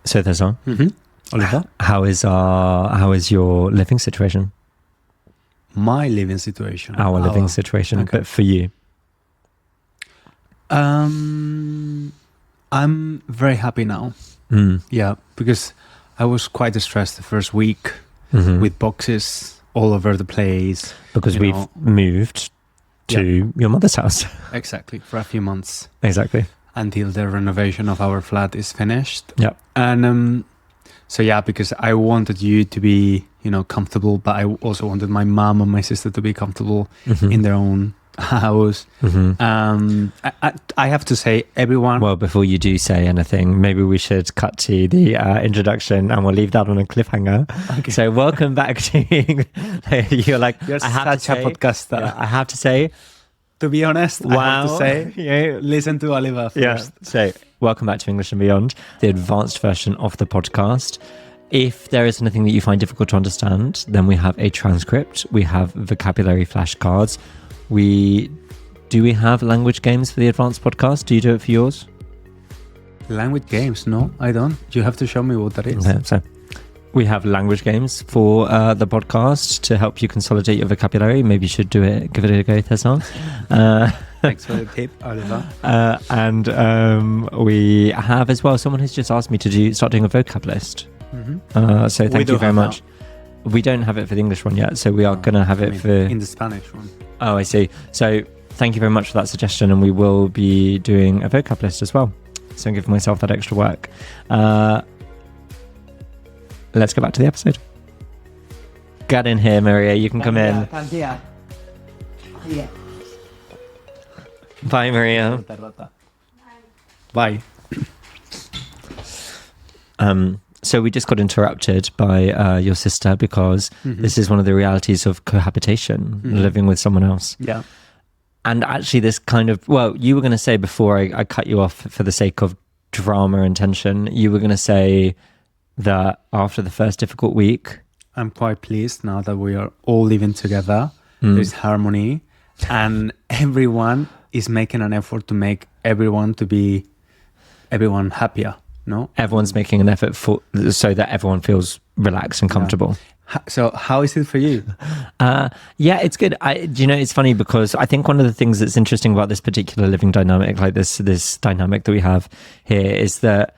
So there's on. Oliver? How is your living situation? My living situation. Our living situation, okay. But for you? I'm very happy now. Yeah, because I was quite stressed the first week with boxes all over the place. Because we've moved to your mother's house. Exactly, for a few months. Exactly. Until the renovation of our flat is finished. Yeah. And so yeah, because I wanted you to be, comfortable, but I also wanted my mom and my sister to be comfortable in their own house. I have to say, everyone. Well, before you do say anything, maybe we should cut to the introduction, and we'll leave that on a cliffhanger. Okay. So, welcome back to. You're such a podcaster. Yeah, I have to say. To be honest, wow. I have to say, listen to Oliver first. Yeah. So, welcome back to English and Beyond, the advanced version of the podcast. If there is anything that you find difficult to understand, then we have a transcript. We have vocabulary flashcards. Do we have language games for the advanced podcast? Do you do it for yours? Language games? No, I don't. You have to show me what that is. Okay, so we have language games for the podcast to help you consolidate your vocabulary. Maybe you should give it a go, Tessan. Thanks for the tip, Oliver. And we have as well, someone has just asked me to start doing a vocab list. So thank you very much. That. We don't have it for the English one yet, so we are going to have it in the Spanish one. Oh, I see. So thank you very much for that suggestion, and we will be doing a vocab list as well. So I'm giving myself that extra work. Let's go back to the episode. Get in here, Maria. You can come in. Bye, Maria. Bye. So we just got interrupted by your sister because this is one of the realities of cohabitation, living with someone else. Yeah. And actually this kind of, well, you were going to say before I cut you off for the sake of drama and tension, you were going to say that after the first difficult week. I'm quite pleased now that we are all living together. There's harmony and everyone is making an effort to make everyone happier. No, everyone's making an effort so that everyone feels relaxed and comfortable. Yeah. So how is it for you? Yeah, it's good. It's funny because I think one of the things that's interesting about this particular living dynamic, like this dynamic that we have here, is that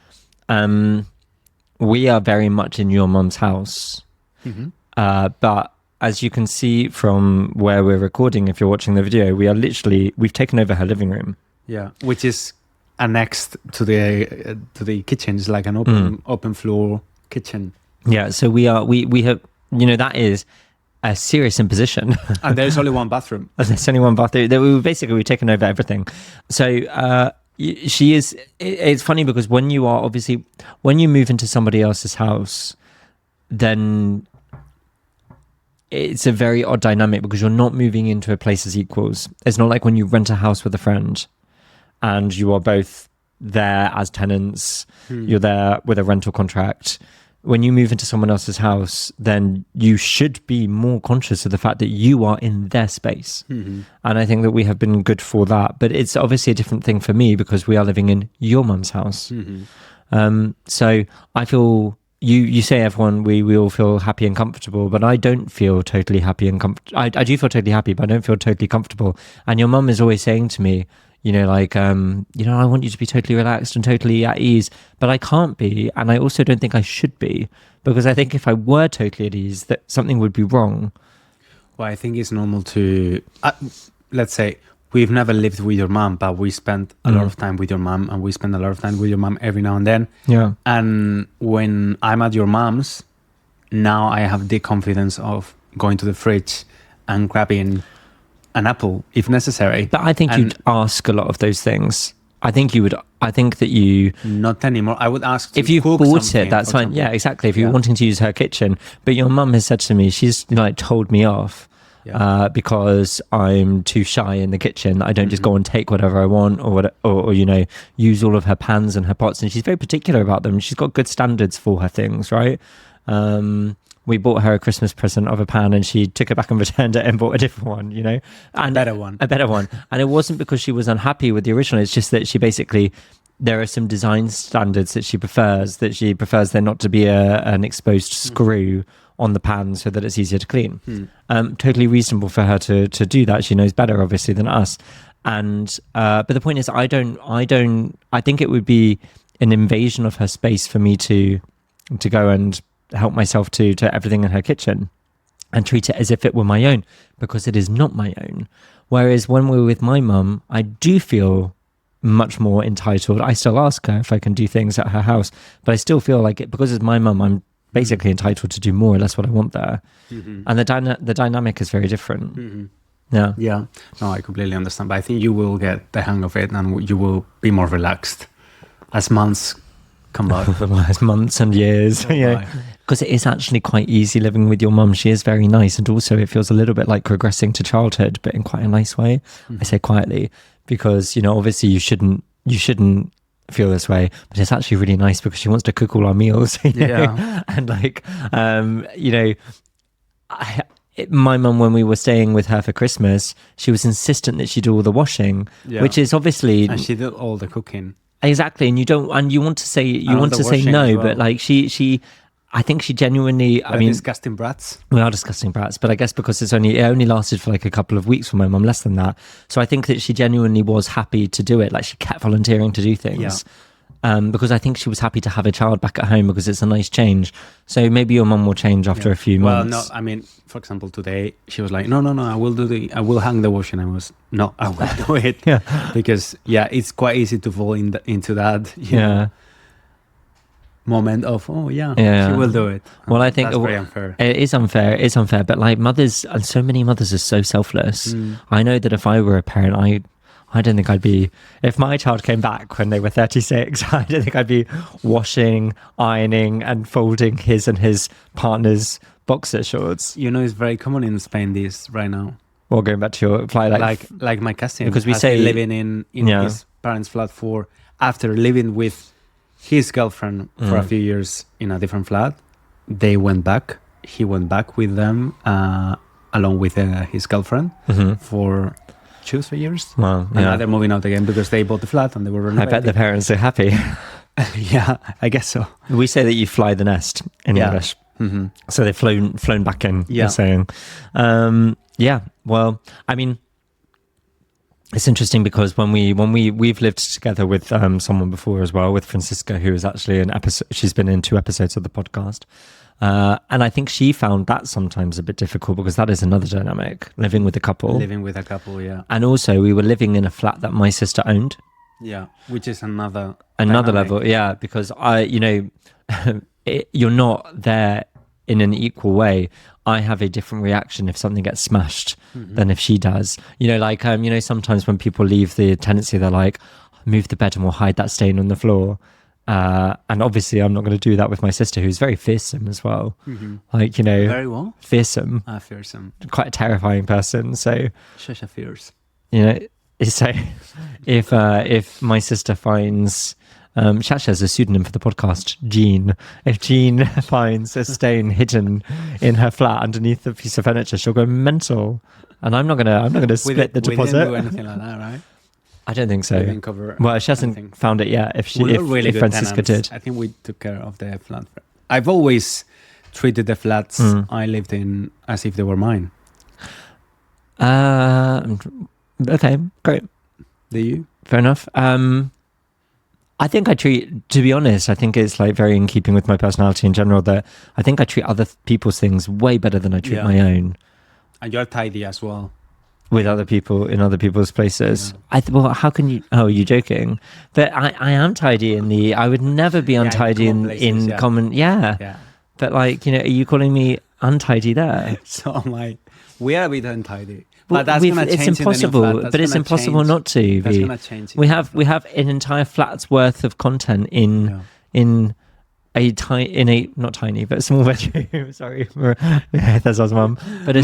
we are very much in your mum's house. But as you can see from where we're recording, if you're watching the video, we've taken over her living room. Yeah, which is annexed to the kitchen. It's like an open floor kitchen. Yeah, so we have, that is a serious imposition. And there's only one bathroom. There's only one bathroom. We've taken over everything. So she is, it's funny because when you move into somebody else's house, then it's a very odd dynamic because you're not moving into a place as equals. It's not like when you rent a house with a friend and you are both there as tenants, you're there with a rental contract. When you move into someone else's house, then you should be more conscious of the fact that you are in their space. And I think that we have been good for that. But it's obviously a different thing for me because we are living in your mum's house. So I feel, you say everyone, we all feel happy and comfortable, but I don't feel totally happy and comfortable. I do feel totally happy, but I don't feel totally comfortable. And your mum is always saying to me, I want you to be totally relaxed and totally at ease, but I can't be. And I also don't think I should be, because I think if I were totally at ease, that something would be wrong. Well, I think it's normal to, let's say, we've never lived with your mom, but we spent a lot of time with your mom, and we spend a lot of time with your mom every now and then. Yeah. And when I'm at your mom's, now I have the confidence of going to the fridge and grabbing an apple if necessary. But I think you'd ask a lot of those things. I think that you... Not anymore. I would ask to if you cook bought something, it, that's fine. example. Yeah, exactly. If you're wanting to use her kitchen. But your mum has said to me, she's told me off because I'm too shy in the kitchen. I don't just go and take whatever I want or use all of her pans and her pots. And she's very particular about them. She's got good standards for her things, right? We bought her a Christmas present of a pan and she took it back and returned it and bought a different one, and a better one. And it wasn't because she was unhappy with the original. It's just that she basically, there are some design standards that she prefers. That she prefers there not to be an exposed screw on the pan so that it's easier to clean. Totally reasonable for her to do that. She knows better, obviously, than us. And but the point is, I think it would be an invasion of her space for me to go and help myself to everything in her kitchen and treat it as if it were my own, because it is not my own. Whereas when we're with my mum, I do feel much more entitled. I still ask her if I can do things at her house, but I still feel like it, because it's my mum, I'm basically entitled to do more or less what I want there. And the dynamic is very different. Yeah. No, I completely understand, but I think you will get the hang of it and you will be more relaxed as months come by. As months and years, because it is actually quite easy living with your mum. She is very nice, and also it feels a little bit like regressing to childhood, but in quite a nice way. I say quietly, because obviously you shouldn't feel this way, but it's actually really nice because she wants to cook all our meals. And like my mum, when we were staying with her for Christmas, she was insistent that she do all the washing, which is obviously, and she did all the cooking. Exactly, and you want to say no, well. But like she I think she genuinely, disgusting brats. We are disgusting brats, but I guess because it only lasted for like a couple of weeks for my mum, less than that. So I think that she genuinely was happy to do it. Like, she kept volunteering to do things. Because I think she was happy to have a child back at home, because it's a nice change. So maybe your mum will change after a few months. Well, no, I mean, for example, today she was like, no, I will hang the washing. I was, no, I will do it. Because it's quite easy to fall into that. You know, moment of she will do it. Well, I think that's very unfair. It is unfair, but like mothers, and so many mothers are so selfless. I know that if I were a parent, I don't think I'd be, if my child came back when they were 36, I don't think I'd be washing, ironing and folding his and his partner's boxer shorts. It's very common in Spain this right now. Well, going back to your fly, like my cousin, because we say living in his parents' flat after living with his girlfriend for a few years in a different flat, they went back. He went back with them along with his girlfriend for 2-3 years. Wow, and now they're moving out again because they bought the flat and they were renovating. I bet the parents are happy. Yeah, I guess so. We say that you fly the nest in English. So they've flown back in, you're saying. Well, I mean, it's interesting because when we've lived together with someone before as well, with Francisca, who is actually she's been in 2 episodes of the podcast. And I think she found that sometimes a bit difficult, because that is another dynamic, living with a couple. And also we were living in a flat that my sister owned. Yeah, which is another level. Yeah, because you're not there in an equal way. I have a different reaction if something gets smashed than if she does. Sometimes when people leave the tenancy, they're like, move the bed and we'll hide that stain on the floor. And obviously I'm not going to do that with my sister, who's very fearsome as well. Very well. Fearsome. Fearsome. Quite a terrifying person. So Shasha fears. So if my sister finds, Shasha is a pseudonym for the podcast, Jean. If Jean finds a stain hidden in her flat underneath a piece of furniture, she'll go mental. And I'm not gonna split the deposit. We didn't do anything like that, right? I don't think so. Well, she hasn't found it yet. If Francisca did, I think we took care of the flat. I've always treated the flats I lived in as if they were mine. Okay, great. Do you? Fair enough. I think to be honest, I think it's like very in keeping with my personality in general, that I think I treat other people's things way better than I treat my own. And you're tidy as well. With other people, in other people's places. Well, how can you... Oh, you're joking. But I am tidy I would never be untidy in common... Yeah. But like, are you calling me untidy there? So I'm like, we are a bit untidy. But that's going to change. It's impossible. But it's impossible not to. That's going to change. We have an entire flat's worth of content in not tiny, but a small bedroom. Sorry, that's our mum. But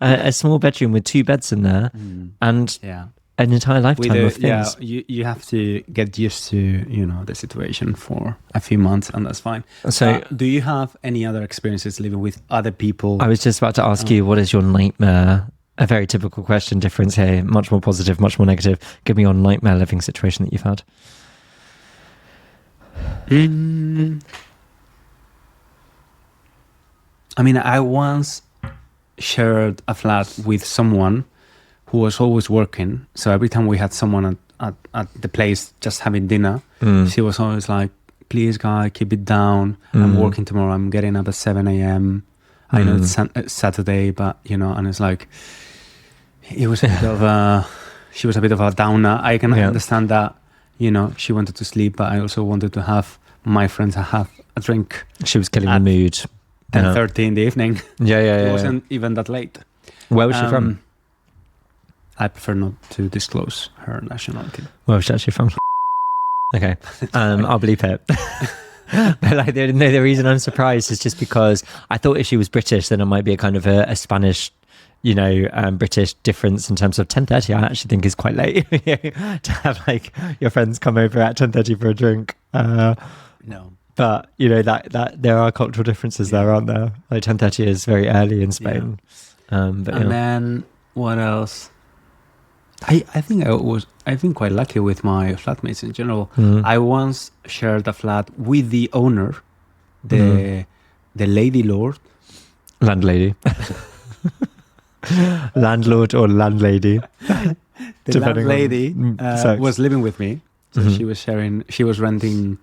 a small bedroom with 2 beds in there, and an entire lifetime of things. Yeah, you have to get used to the situation for a few months, and that's fine. So, do you have any other experiences living with other people? I was just about to ask you, what is your nightmare A very typical question difference here. Much more positive, much more negative. Give me your nightmare living situation that you've had. I mean, I once shared a flat with someone who was always working. So every time we had someone at the place just having dinner, she was always like, please, guy, keep it down. I'm working tomorrow. I'm getting up at 7 a.m. I know it's Saturday, but, you know, and it's like, it was a bit of a, she was a bit of a downer. I can understand that, you know, she wanted to sleep, but I also wanted to have my friends have a drink. She was killing the mood. 10:30 in the evening. Yeah. It wasn't even that late. Where was she from? I prefer not to disclose her nationality. Where was she actually from? Okay, I'll bleep it. But like the reason I'm surprised is just because I thought if she was British, then it might be a kind of a Spanish, you know, British difference in terms of 10:30. I actually think is quite late to have like your friends come over at 10:30 for a drink. No. But you know that there are cultural differences there, aren't there? Like 10:30 is very early in Spain. But then what else? I think I've been quite lucky with my flatmates in general. I once shared a flat with the owner, the lady lord, landlady, landlord or landlady. The landlady was living with me, so she was renting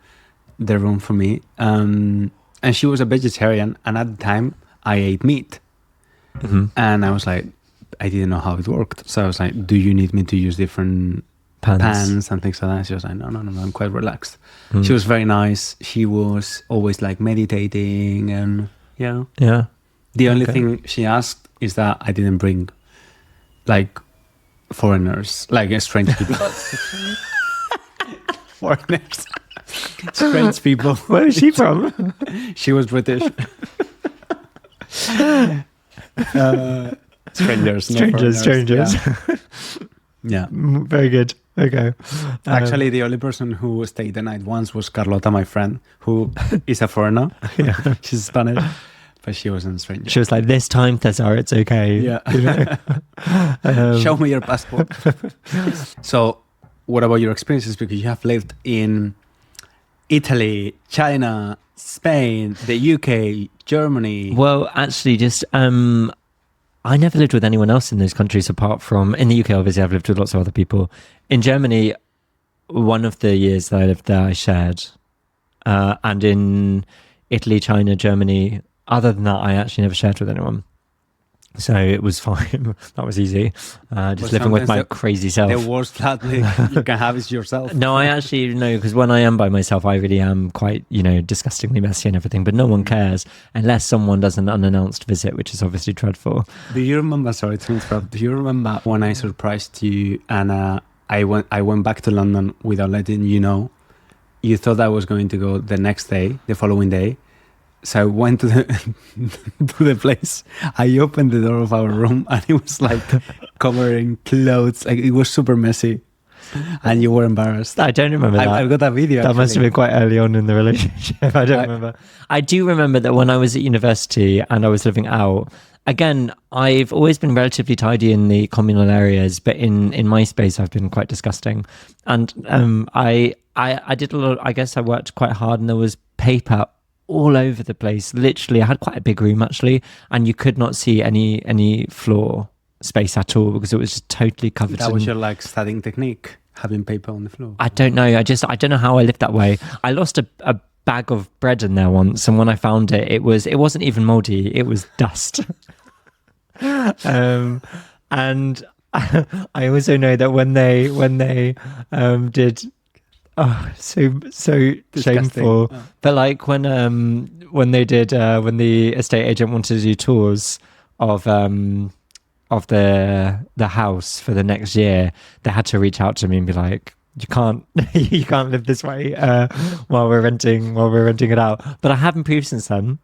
the room for me, and she was a vegetarian, and at the time I ate meat, and I was like, I didn't know how it worked, so I was like, do you need me to use different pans and things like that? She was like, no, I'm quite relaxed. She was very nice. She was always like meditating, and the only thing she asked is that I didn't bring like foreigners, like strange people. Foreigners. Strange people. Where is she from? She was British. Strangers. Yeah. Very good. Okay. Actually, the only person who stayed the night once was Carlota, my friend, who is a foreigner. She's Spanish, but she wasn't a stranger. She was like, this time, Cesar, it's okay. Yeah. You know? Show me your passport. So, what about your experiences? Because you have lived in Italy, China, Spain, the UK, Germany. Well, actually, just I never lived with anyone else in those countries apart from in the UK. Obviously, I've lived with lots of other people. In Germany, one of the years that I lived there, I shared, and in Italy, China, Germany. Other than that, I actually never shared with anyone. So it was fine. That was easy. Just living with my crazy self. The worst flat you can have is yourself. No, I actually know, because when I am by myself, I really am quite, you know, disgustingly messy and everything. But no one cares unless someone does an unannounced visit, which is obviously dreadful. Do you remember? Sorry to interrupt. Do you remember when I surprised you and I went back to London without letting you know? You thought I was going to go the following day. So I went to the place. I opened the door of our room and it was like covered in clothes. Like it was super messy, and you were embarrassed. I don't remember that. I've got that video. That must have been quite early on in the relationship. I don't remember. I do remember that when I was at university and I was living out. Again, I've always been relatively tidy in the communal areas, but in my space, I've been quite disgusting. And I did a lot. I guess I worked quite hard, and there was paper all over the place. Literally, I had quite a big room actually, and you could not see any floor space at all because it was just totally covered. That was your like studying technique, having paper on the floor. I don't know. I don't know how I lived that way. I lost a bag of bread in there once, and when I found it, it wasn't even moldy. It was dust. And I also know that when they did. Oh, so disgusting. Shameful. Oh. But like when they did when the estate agent wanted to do tours of the house for the next year, they had to reach out to me and be like, you can't live this way while we're renting it out. But I have improved since then.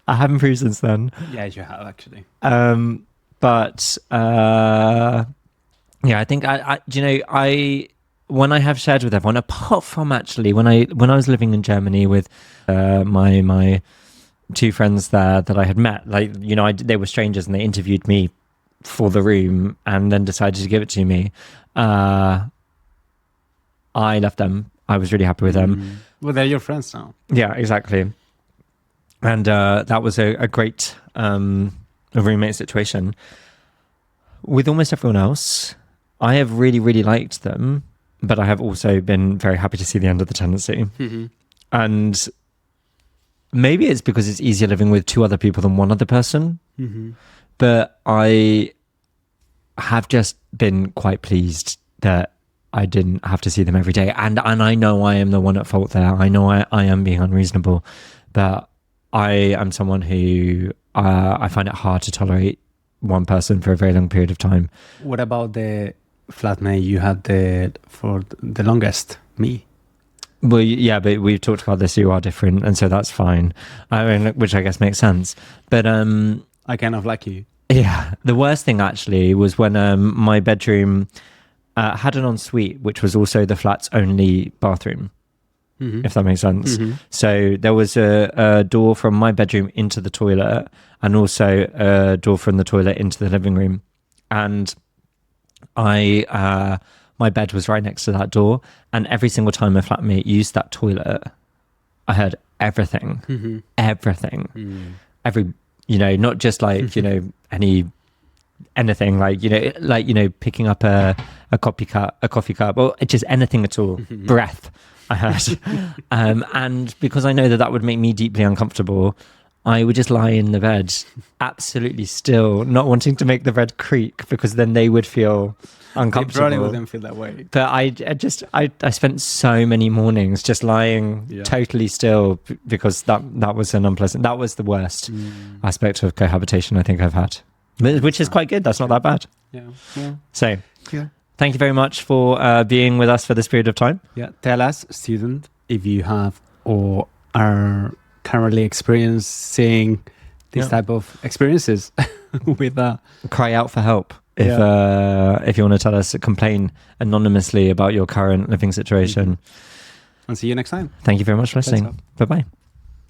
Yeah, you have actually. But yeah, I think I when I have shared with everyone, apart from actually when I was living in Germany with my two friends there that I had met, like, you know, they were strangers and they interviewed me for the room and then decided to give it to me, I left them. I was really happy with them. Well, they're your friends now. Yeah, exactly. And that was a great roommate situation. With almost everyone else, I have really, really liked them, but I have also been very happy to see the end of the tenancy. And maybe it's because it's easier living with 2 other people than 1 other person. But I have just been quite pleased that I didn't have to see them every day. And I know I am the one at fault there. I know I am being unreasonable, but I am someone who I find it hard to tolerate one person for a very long period of time. What about the flatmate you had for the longest, me? Well, yeah, but we've talked about this. You are different, and so that's fine. I mean, which I guess makes sense. But I kind of like you. Yeah, the worst thing actually was when my bedroom had an ensuite, which was also the flat's only bathroom. If that makes sense. So there was a door from my bedroom into the toilet, and also a door from the toilet into the living room. And my bed was right next to that door, and every single time a flatmate used that toilet, I heard everything, everything, every, not just like, anything like, picking up a coffee cup or just anything at all, breath. I heard. And because I know that would make me deeply uncomfortable, I would just lie in the bed absolutely still, not wanting to make the bed creak, because then they would feel uncomfortable. They probably wouldn't feel that way. But I spent so many mornings just lying totally still, because that was that was the worst aspect of cohabitation I think I've had, which is quite good. That's not that bad. Yeah. So thank you very much for being with us for this period of time. Yeah. Tell us, student, if you have or are currently experiencing these type of experiences with cry out for help if you want to tell us, complain anonymously about your current living situation. And see you next time. Thank you very much for listening. Bye bye.